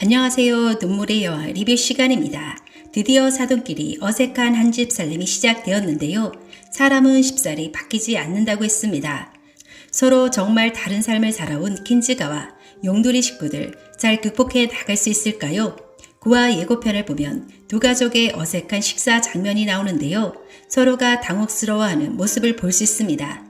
안녕하세요. 눈물의 여왕 리뷰 시간입니다. 드디어 사돈끼리 어색한 한 집 살림이 시작되었는데요. 사람은 쉽사리 바뀌지 않는다고 했습니다. 서로 정말 다른 삶을 살아온 킨즈가와 용두리 식구들 잘 극복해 나갈 수 있을까요? 구화 예고편을 보면 두 가족의 어색한 식사 장면이 나오는데요. 서로가 당혹스러워하는 모습을 볼 수 있습니다.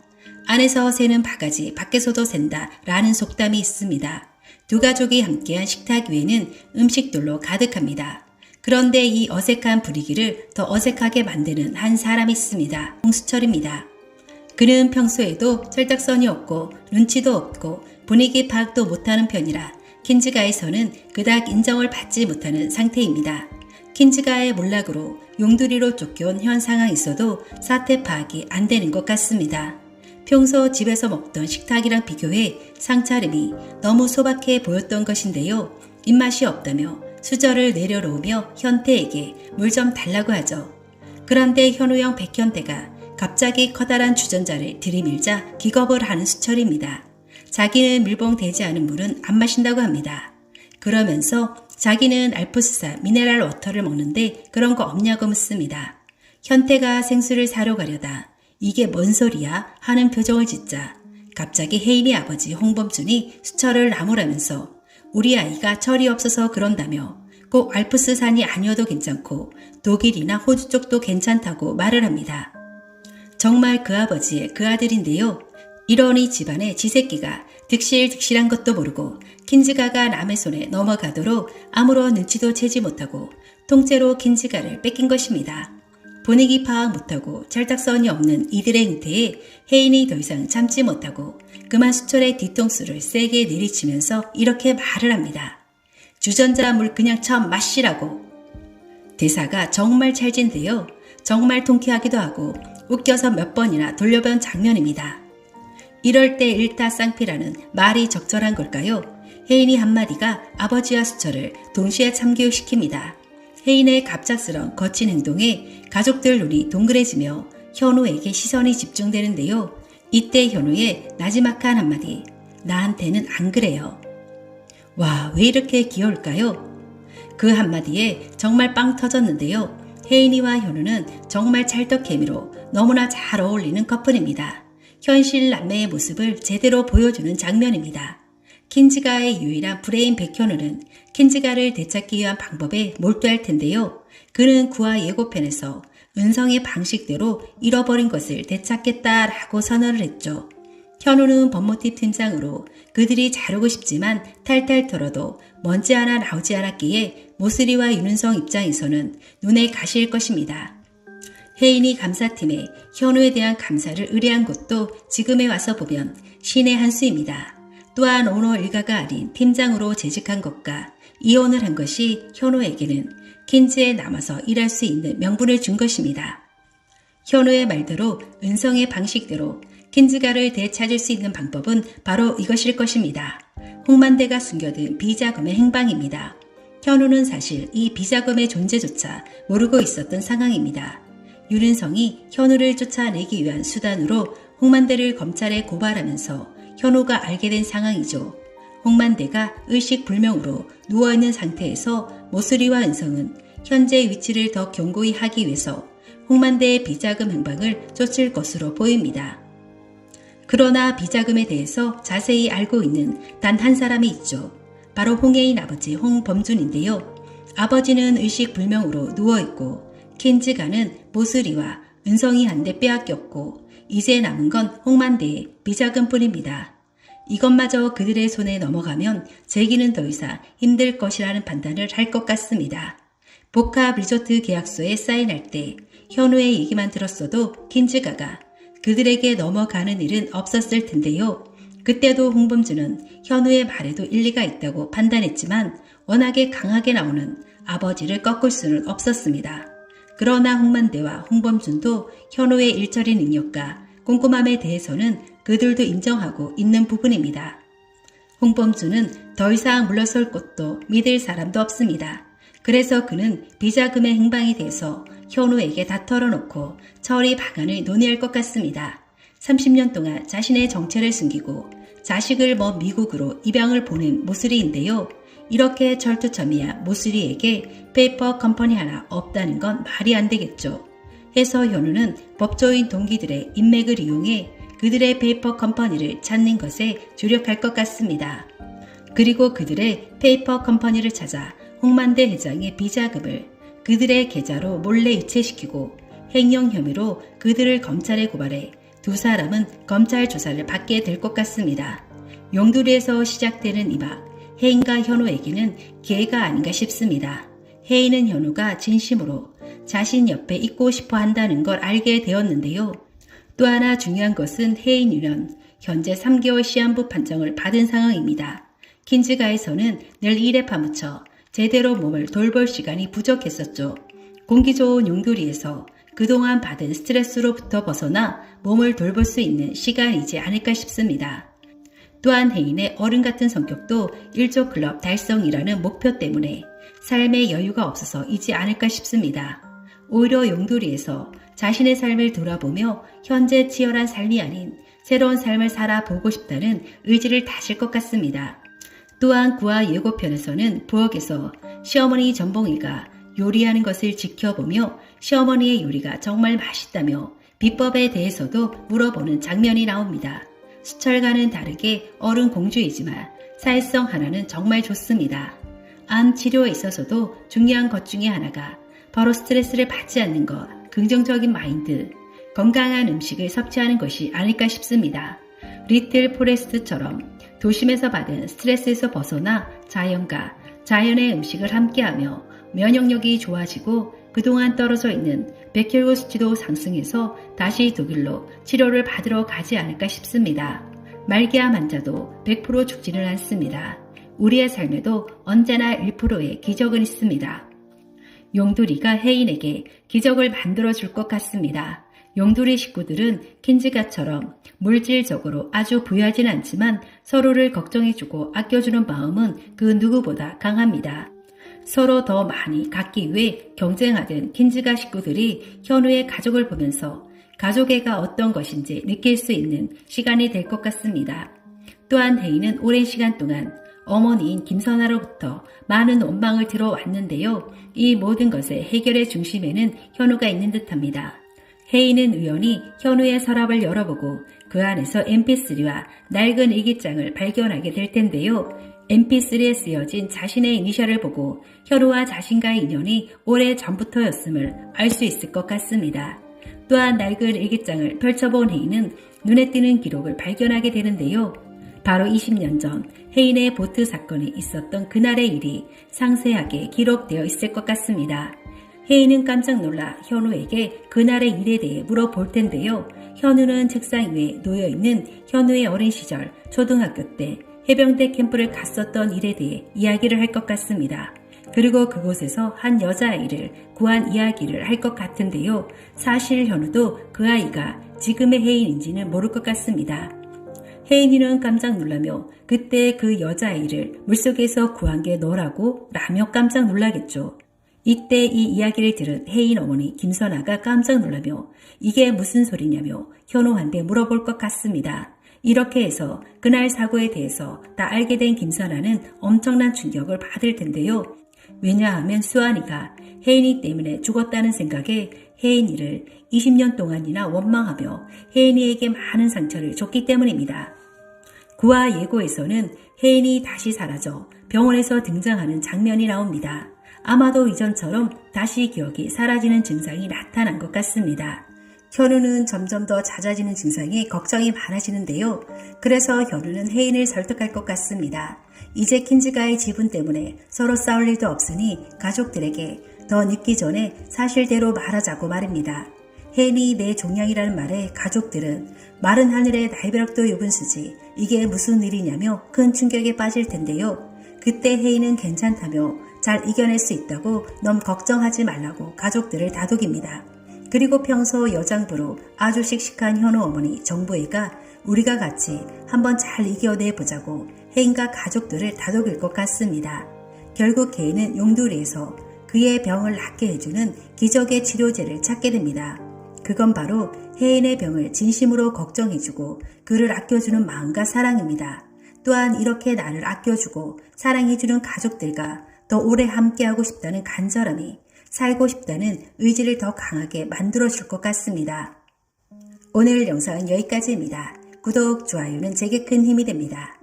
안에서 새는 바가지 밖에서도 샌다 라는 속담이 있습니다. 두 가족이 함께한 식탁 위에는 음식들로 가득합니다. 그런데 이 어색한 분위기를 더 어색하게 만드는 한 사람이 있습니다. 홍수철입니다. 그는 평소에도 철딱선이 없고 눈치도 없고 분위기 파악도 못하는 편이라 킨즈가에서는 그닥 인정을 받지 못하는 상태입니다. 킨즈가의 몰락으로 용두리로 쫓겨온 현 상황에서도 사태 파악이 안 되는 것 같습니다. 평소 집에서 먹던 식탁이랑 비교해 상차림이 너무 소박해 보였던 것인데요. 입맛이 없다며 수저를 내려놓으며 현태에게 물 좀 달라고 하죠. 그런데 현우형 백현태가 갑자기 커다란 주전자를 들이밀자 기겁을 하는 수철입니다. 자기는 밀봉되지 않은 물은 안 마신다고 합니다. 그러면서 자기는 알프스산 미네랄 워터를 먹는데 그런 거 없냐고 묻습니다. 현태가 생수를 사러 가려다 이게 뭔 소리야? 하는 표정을 짓자 갑자기 혜인이 아버지 홍범준이 수철을 나무라면서 우리 아이가 철이 없어서 그런다며 꼭 알프스산이 아니어도 괜찮고 독일이나 호주 쪽도 괜찮다고 말을 합니다. 정말 그 아버지의 그 아들인데요. 이러니 집안의 지새끼가 득실득실한 것도 모르고 킨즈가가 남의 손에 넘어가도록 아무런 눈치도 채지 못하고 통째로 킨즈가를 뺏긴 것입니다. 분위기 파악 못하고 찰딱선이 없는 이들의 행태에 혜인이 더 이상 참지 못하고 그만 수철의 뒤통수를 세게 내리치면서 이렇게 말을 합니다. 주전자 물 그냥 처음 마시라고. 대사가 정말 찰진데요. 정말 통쾌하기도 하고 웃겨서 몇 번이나 돌려본 장면입니다. 이럴 때 일타쌍피라는 말이 적절한 걸까요? 혜인이 한마디가 아버지와 수철을 동시에 참교육시킵니다. 혜인의 갑작스런 거친 행동에 가족들 눈이 동그래지며 현우에게 시선이 집중되는데요. 이때 현우의 나지막한 한마디, 나한테는 안 그래요. 와, 왜 이렇게 귀여울까요? 그 한마디에 정말 빵 터졌는데요. 혜인이와 현우는 정말 찰떡케미로 너무나 잘 어울리는 커플입니다. 현실 남매의 모습을 제대로 보여주는 장면입니다. 킨즈가의 유일한 브레인 백현우는 킨즈가를 되찾기 위한 방법에 몰두할 텐데요. 그는 구화 예고편에서 은성의 방식대로 잃어버린 것을 되찾겠다라고 선언을 했죠. 현우는 법무팀 팀장으로 그들이 자르고 싶지만 탈탈 털어도 먼지 하나 나오지 않았기에 모슬이와 윤은성 입장에서는 눈에 가시일 것입니다. 혜인이 감사팀에 현우에 대한 감사를 의뢰한 것도 지금에 와서 보면 신의 한 수입니다. 또한 오너 일가가 아닌 팀장으로 재직한 것과 이혼을 한 것이 현우에게는 킨즈에 남아서 일할 수 있는 명분을 준 것입니다. 현우의 말대로 은성의 방식대로 킨즈가를 되찾을 수 있는 방법은 바로 이것일 것입니다. 홍만대가 숨겨둔 비자금의 행방입니다. 현우는 사실 이 비자금의 존재조차 모르고 있었던 상황입니다. 윤은성이 현우를 쫓아내기 위한 수단으로 홍만대를 검찰에 고발하면서 현우가 알게 된 상황이죠. 홍만대가 의식불명으로 누워있는 상태에서 모슬이와 은성은 현재 위치를 더 견고히 하기 위해서 홍만대의 비자금 행방을 쫓을 것으로 보입니다. 그러나 비자금에 대해서 자세히 알고 있는 단 한 사람이 있죠. 바로 홍혜인 아버지 홍범준인데요. 아버지는 의식불명으로 누워있고 킨즈가는 모슬이와 은성이 한데 빼앗겼고 이제 남은 건 홍만대의 비자금뿐입니다. 이것마저 그들의 손에 넘어가면 재기는 더 이상 힘들 것이라는 판단을 할 것 같습니다. 복합 리조트 계약서에 사인할 때 현우의 얘기만 들었어도 킨즈가가 그들에게 넘어가는 일은 없었을 텐데요. 그때도 홍범준은 현우의 말에도 일리가 있다고 판단했지만 워낙에 강하게 나오는 아버지를 꺾을 수는 없었습니다. 그러나 홍만대와 홍범준도 현우의 일처리 능력과 꼼꼼함에 대해서는 그들도 인정하고 있는 부분입니다. 홍범준은 더 이상 물러설 것도 믿을 사람도 없습니다. 그래서 그는 비자금의 행방에 대해서 현우에게 다 털어놓고 처리 방안을 논의할 것 같습니다. 30년 동안 자신의 정체를 숨기고 자식을 먼 미국으로 입양을 보낸 모슬이인데요. 이렇게 철두철미한 모슬이에게 페이퍼 컴퍼니 하나 없다는 건 말이 안 되겠죠. 해서 현우는 법조인 동기들의 인맥을 이용해 그들의 페이퍼 컴퍼니를 찾는 것에 주력할 것 같습니다. 그리고 그들의 페이퍼 컴퍼니를 찾아 홍만대 회장의 비자금을 그들의 계좌로 몰래 이체시키고 횡령 혐의로 그들을 검찰에 고발해 두 사람은 검찰 조사를 받게 될 것 같습니다. 용두리에서 시작되는 이박, 혜인과 현우에게는 기회가 아닌가 싶습니다. 혜인은 현우가 진심으로 자신 옆에 있고 싶어 한다는 걸 알게 되었는데요. 또 하나 중요한 것은 혜인 유년 현재 3개월 시한부 판정을 받은 상황입니다. 킨즈가에서는 늘 일에 파묻혀 제대로 몸을 돌볼 시간이 부족했었죠. 공기 좋은 용두리에서 그동안 받은 스트레스로부터 벗어나 몸을 돌볼 수 있는 시간이지 않을까 싶습니다. 또한 혜인의 어른 같은 성격도 1조 클럽 달성이라는 목표 때문에 삶의 여유가 없어서이지 않을까 싶습니다. 오히려 용두리에서 자신의 삶을 돌아보며 현재 치열한 삶이 아닌 새로운 삶을 살아보고 싶다는 의지를 다질 것 같습니다. 또한 구화 예고편에서는 부엌에서 시어머니 전봉이가 요리하는 것을 지켜보며 시어머니의 요리가 정말 맛있다며 비법에 대해서도 물어보는 장면이 나옵니다. 수철과는 다르게 어른 공주이지만 사회성 하나는 정말 좋습니다. 암 치료에 있어서도 중요한 것 중에 하나가 바로 스트레스를 받지 않는 것, 긍정적인 마인드, 건강한 음식을 섭취하는 것이 아닐까 싶습니다. 리틀 포레스트처럼 도심에서 받은 스트레스에서 벗어나 자연과 자연의 음식을 함께하며 면역력이 좋아지고 그동안 떨어져 있는 백혈구 수치도 상승해서 다시 독일로 치료를 받으러 가지 않을까 싶습니다. 말기암 환자도 100% 죽지는 않습니다. 우리의 삶에도 언제나 1%의 기적은 있습니다. 용두리가 혜인에게 기적을 만들어줄 것 같습니다. 용두리 식구들은 킨즈가처럼 물질적으로 아주 부유하진 않지만 서로를 걱정해주고 아껴주는 마음은 그 누구보다 강합니다. 서로 더 많이 갖기 위해 경쟁하던 킨즈가 식구들이 현우의 가족을 보면서 가족애가 어떤 것인지 느낄 수 있는 시간이 될 것 같습니다. 또한 혜인은 오랜 시간 동안 어머니인 김선아로부터 많은 원망을 들어왔는데요. 이 모든 것의 해결의 중심에는 현우가 있는 듯합니다. 혜인은 우연히 현우의 서랍을 열어보고 그 안에서 mp3와 낡은 일기장을 발견하게 될 텐데요. mp3에 쓰여진 자신의 이니셜을 보고 현우와 자신과의 인연이 오래 전부터였음을 알 수 있을 것 같습니다. 또한 낡은 일기장을 펼쳐본 혜인은 눈에 띄는 기록을 발견하게 되는데요. 바로 20년 전 혜인의 보트 사건이 있었던 그날의 일이 상세하게 기록되어 있을 것 같습니다. 혜인은 깜짝 놀라 현우에게 그날의 일에 대해 물어볼 텐데요. 현우는 책상 위에 놓여있는 현우의 어린 시절 초등학교 때 해병대 캠프를 갔었던 일에 대해 이야기를 할 것 같습니다. 그리고 그곳에서 한 여자아이를 구한 이야기를 할 것 같은데요. 사실 현우도 그 아이가 지금의 혜인인지는 모를 것 같습니다. 혜인이는 깜짝 놀라며 그때 그 여자아이를 물속에서 구한 게 너라고? 라며 깜짝 놀라겠죠. 이때 이 이야기를 들은 혜인 어머니 김선아가 깜짝 놀라며 이게 무슨 소리냐며 현우한테 물어볼 것 같습니다. 이렇게 해서 그날 사고에 대해서 다 알게 된 김선아는 엄청난 충격을 받을 텐데요. 왜냐하면 수아이가 혜인이 때문에 죽었다는 생각에 혜인이를 20년 동안이나 원망하며 혜인이에게 많은 상처를 줬기 때문입니다. 구화 예고에서는 혜인이 다시 사라져 병원에서 등장하는 장면이 나옵니다. 아마도 이전처럼 다시 기억이 사라지는 증상이 나타난 것 같습니다. 현우는 점점 더 잦아지는 증상에 걱정이 많아지는데요. 그래서 현우는 혜인을 설득할 것 같습니다. 이제 킨즈가의 지분 때문에 서로 싸울 일도 없으니 가족들에게 더 늦기 전에 사실대로 말하자고 말입니다. 혜인이 내 종양이라는 말에 가족들은 마른 하늘에 날벼락도 유분수지 이게 무슨 일이냐며 큰 충격에 빠질 텐데요. 그때 혜인은 괜찮다며 잘 이겨낼 수 있다고 너무 걱정하지 말라고 가족들을 다독입니다. 그리고 평소 여장부로 아주 씩씩한 현우 어머니 정부애가 우리가 같이 한번 잘 이겨내보자고 혜인과 가족들을 다독일 것 같습니다. 결국 혜인은 용두리에서 그의 병을 낫게 해주는 기적의 치료제를 찾게 됩니다. 그건 바로 혜인의 병을 진심으로 걱정해주고 그를 아껴주는 마음과 사랑입니다. 또한 이렇게 나를 아껴주고 사랑해주는 가족들과 더 오래 함께하고 싶다는 간절함이 살고 싶다는 의지를 더 강하게 만들어줄 것 같습니다. 오늘 영상은 여기까지입니다. 구독, 좋아요는 제게 큰 힘이 됩니다.